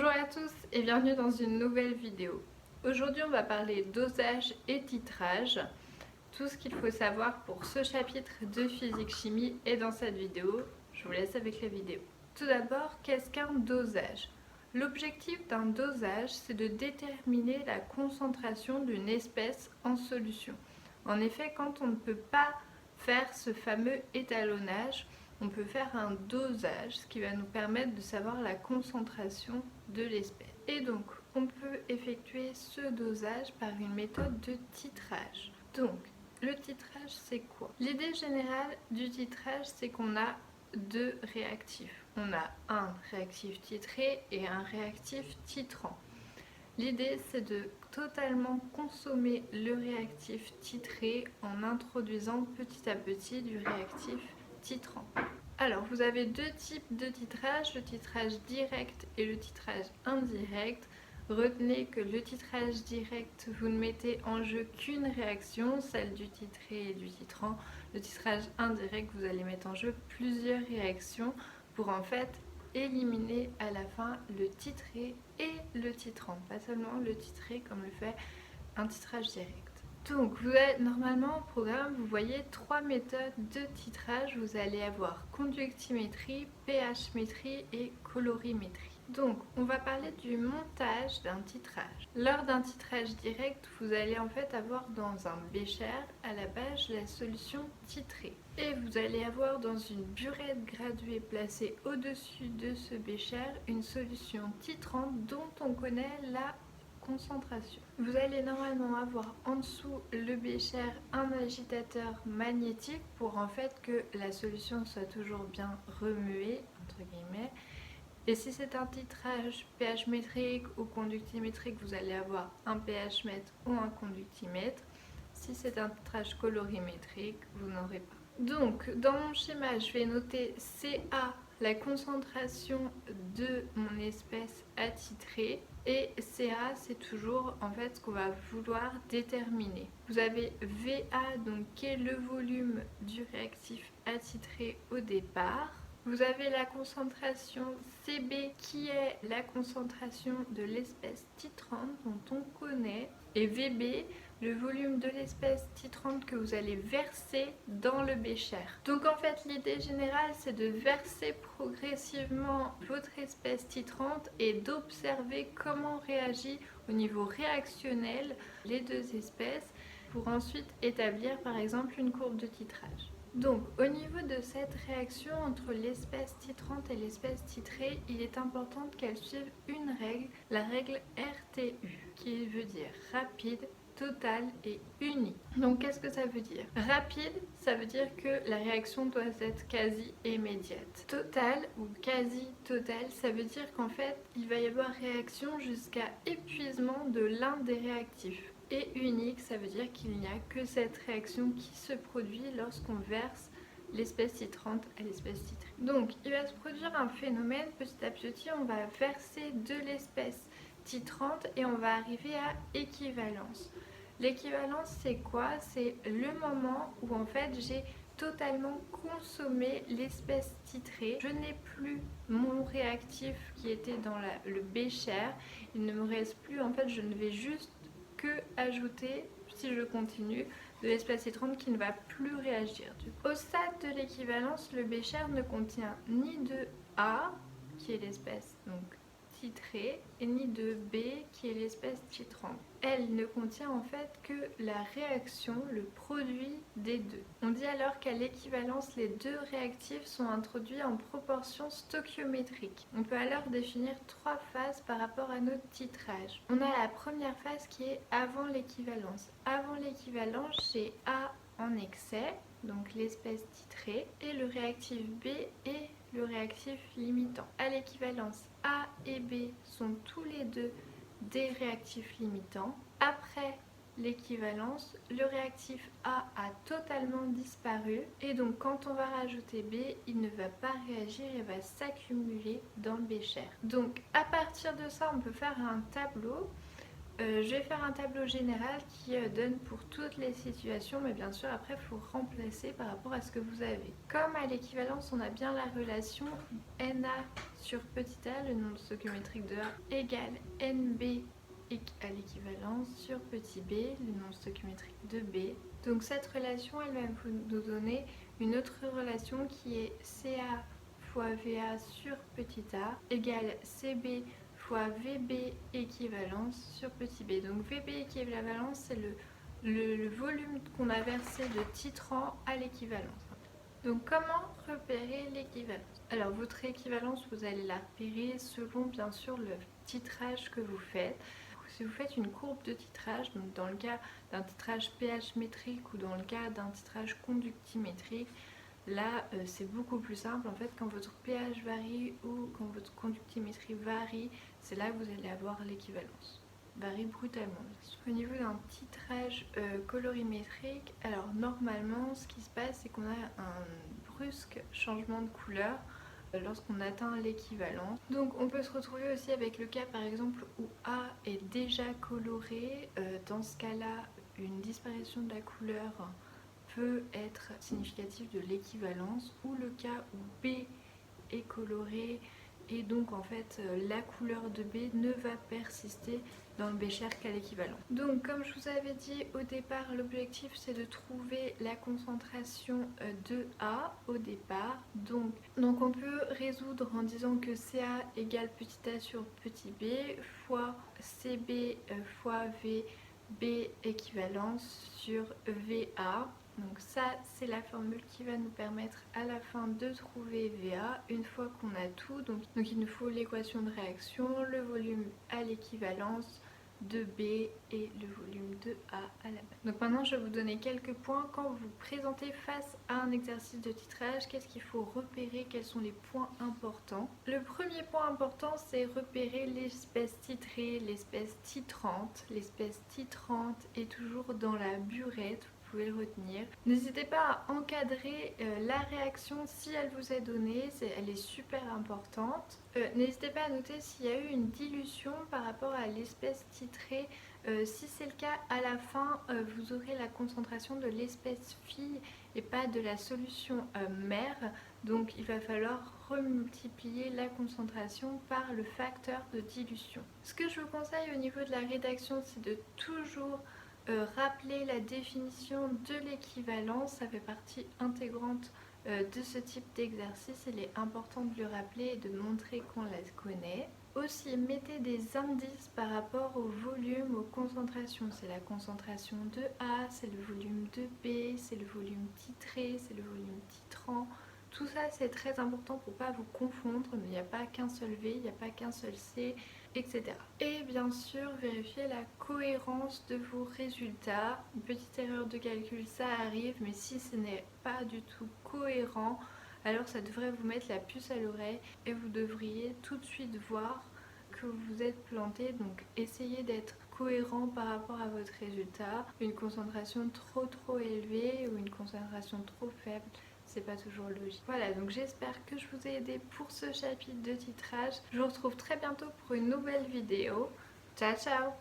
Bonjour à tous et bienvenue dans une nouvelle vidéo. Aujourd'hui on va parler dosage et titrage. Tout ce qu'il faut savoir pour ce chapitre de physique-chimie est dans cette vidéo. Je vous laisse avec la vidéo. Tout d'abord, qu'est-ce qu'un dosage? L'objectif d'un dosage, c'est de déterminer la concentration d'une espèce en solution. En effet, quand on ne peut pas faire ce fameux étalonnage, on peut faire un dosage, ce qui va nous permettre de savoir la concentration de l'espèce. Et donc, on peut effectuer ce dosage par une méthode de titrage. Donc, le titrage, c'est quoi? L'idée générale du titrage, c'est qu'on a deux réactifs. On a un réactif titré et un réactif titrant. L'idée, c'est de totalement consommer le réactif titré en introduisant petit à petit du réactif titrant. Alors, vous avez deux types de titrage, le titrage direct et le titrage indirect. Retenez que le titrage direct, vous ne mettez en jeu qu'une réaction, celle du titré et du titrant. Le titrage indirect, vous allez mettre en jeu plusieurs réactions pour en fait éliminer à la fin le titré et le titrant, pas seulement le titré comme le fait un titrage direct. Donc, vous avez, normalement au programme, vous voyez trois méthodes de titrage. Vous allez avoir conductimétrie, pH-métrie et colorimétrie. Donc, on va parler du montage d'un titrage. Lors d'un titrage direct, vous allez en fait avoir dans un bécher à la base la solution titrée. Et vous allez avoir dans une burette graduée placée au-dessus de ce bécher une solution titrante dont on connaît la concentration. Vous allez normalement avoir en dessous le bécher un agitateur magnétique pour en fait que la solution soit toujours bien remuée entre guillemets. Et si c'est un titrage pH métrique ou conductimétrique, vous allez avoir un pH mètre ou un conductimètre. Si c'est un titrage colorimétrique, vous n'aurez pas. Donc, dans mon schéma, je vais noter CA, la concentration de mon espèce attitrée. Et CA, c'est toujours en fait ce qu'on va vouloir déterminer. Vous avez VA, donc qui est le volume du réactif attitré au départ. Vous avez la concentration CB qui est la concentration de l'espèce titrante dont on connaît et VB le volume de l'espèce titrante que vous allez verser dans le bécher. Donc en fait l'idée générale c'est de verser progressivement votre espèce titrante et d'observer comment réagit au niveau réactionnel les deux espèces pour ensuite établir par exemple une courbe de titrage. Donc, au niveau de cette réaction entre l'espèce titrante et l'espèce titrée, il est important qu'elle suive une règle, la règle RTU, qui veut dire rapide, total et uni. Donc, qu'est-ce que ça veut dire? Rapide, ça veut dire que la réaction doit être quasi immédiate. Total ou quasi total, ça veut dire qu'en fait, il va y avoir réaction jusqu'à épuisement de l'un des réactifs. Et unique, ça veut dire qu'il n'y a que cette réaction qui se produit lorsqu'on verse l'espèce titrante à l'espèce titrée. Donc, il va se produire un phénomène, petit à petit, on va verser de l'espèce titrante et on va arriver à équivalence. L'équivalence, c'est quoi? C'est le moment où en fait j'ai totalement consommé l'espèce titrée. Je n'ai plus mon réactif qui était dans le bécher. Il ne me reste plus, en fait, je ne vais juste que ajouter, si je continue, de l'espèce titrante qui ne va plus réagir. Au stade de l'équivalence, le bécher ne contient ni de A, qui est l'espèce donc titrée, et ni de B, qui est l'espèce titrante. Elle ne contient en fait que la réaction, le produit des deux. On dit alors qu'à l'équivalence, les deux réactifs sont introduits en proportion stoichiométrique. On peut alors définir trois phases par rapport à notre titrage. On a la première phase qui est avant l'équivalence. Avant l'équivalence, j'ai A en excès, donc l'espèce titrée, et le réactif B et le réactif limitant. À l'équivalence, A et B sont tous les deux des réactifs limitants. Après l'équivalence, le réactif A a totalement disparu et donc quand on va rajouter B, il ne va pas réagir et va s'accumuler dans le bécher. Donc à partir de ça, on peut faire un tableau Je vais faire un tableau général qui donne pour toutes les situations, mais bien sûr après il faut remplacer par rapport à ce que vous avez. Comme à l'équivalence on a bien la relation NA sur petit a, le nombre stoichiométrique de A, égale NB à l'équivalence sur petit b, le nombre stoichiométrique de B. Donc cette relation elle va nous donner une autre relation qui est CA fois VA sur petit a égale CB fois VB équivalence sur petit b. Donc VB équivalence, c'est le volume qu'on a versé de titrant à l'équivalence. Donc comment repérer l'équivalence? Alors votre équivalence, vous allez la repérer selon bien sûr le titrage que vous faites. Si vous faites une courbe de titrage, donc dans le cas d'un titrage pH métrique ou dans le cas d'un titrage conductimétrique, là c'est beaucoup plus simple. En fait, quand votre pH varie ou quand votre conductimétrie varie, c'est là que vous allez avoir l'équivalence. Varie brutalement. Au niveau d'un titrage colorimétrique, alors normalement ce qui se passe c'est qu'on a un brusque changement de couleur lorsqu'on atteint l'équivalence. Donc on peut se retrouver aussi avec le cas par exemple où A est déjà coloré. Dans ce cas-là, une disparition de la couleur peut être significative de l'équivalence, ou le cas où B est coloré et donc en fait la couleur de B ne va persister dans le bécher qu'à l'équivalent. Donc comme je vous avais dit au départ, l'objectif c'est de trouver la concentration de A au départ. Donc on peut résoudre en disant que CA égale petit a sur petit b fois CB fois VB équivalence sur VA. Donc ça, c'est la formule qui va nous permettre à la fin de trouver VA une fois qu'on a tout. Donc il nous faut l'équation de réaction, le volume à l'équivalence de B et le volume de A à la base. Donc maintenant, je vais vous donner quelques points. Quand vous vous présentez face à un exercice de titrage, qu'est-ce qu'il faut repérer? Quels sont les points importants? Le premier point important, c'est repérer l'espèce titrée, l'espèce titrante. L'espèce titrante est toujours dans la burette. Vous pouvez le retenir. N'hésitez pas à encadrer la réaction si elle vous est donnée, elle est super importante. N'hésitez pas à noter s'il y a eu une dilution par rapport à l'espèce titrée. Si c'est le cas, à la fin, vous aurez la concentration de l'espèce fille et pas de la solution mère. Donc il va falloir remultiplier la concentration par le facteur de dilution. Ce que je vous conseille au niveau de la rédaction, c'est de toujours rappeler la définition de l'équivalence. Ça fait partie intégrante de ce type d'exercice. Il est important de le rappeler et de montrer qu'on la connaît. Aussi, mettez des indices par rapport au volume, aux concentrations. C'est la concentration de A, c'est le volume de B, c'est le volume titré, c'est le volume titrant. Tout ça, c'est très important pour ne pas vous confondre. Il n'y a pas qu'un seul V, il n'y a pas qu'un seul C, etc. Et bien sûr, vérifier la cohérence de vos résultats. Une petite erreur de calcul, ça arrive, mais si ce n'est pas du tout cohérent, alors ça devrait vous mettre la puce à l'oreille et vous devriez tout de suite voir que vous êtes planté. Donc essayez d'être cohérent par rapport à votre résultat. Une concentration trop élevée ou une concentration trop faible, c'est pas toujours logique. Voilà, donc j'espère que je vous ai aidé pour ce chapitre de titrage. Je vous retrouve très bientôt pour une nouvelle vidéo. Ciao ciao!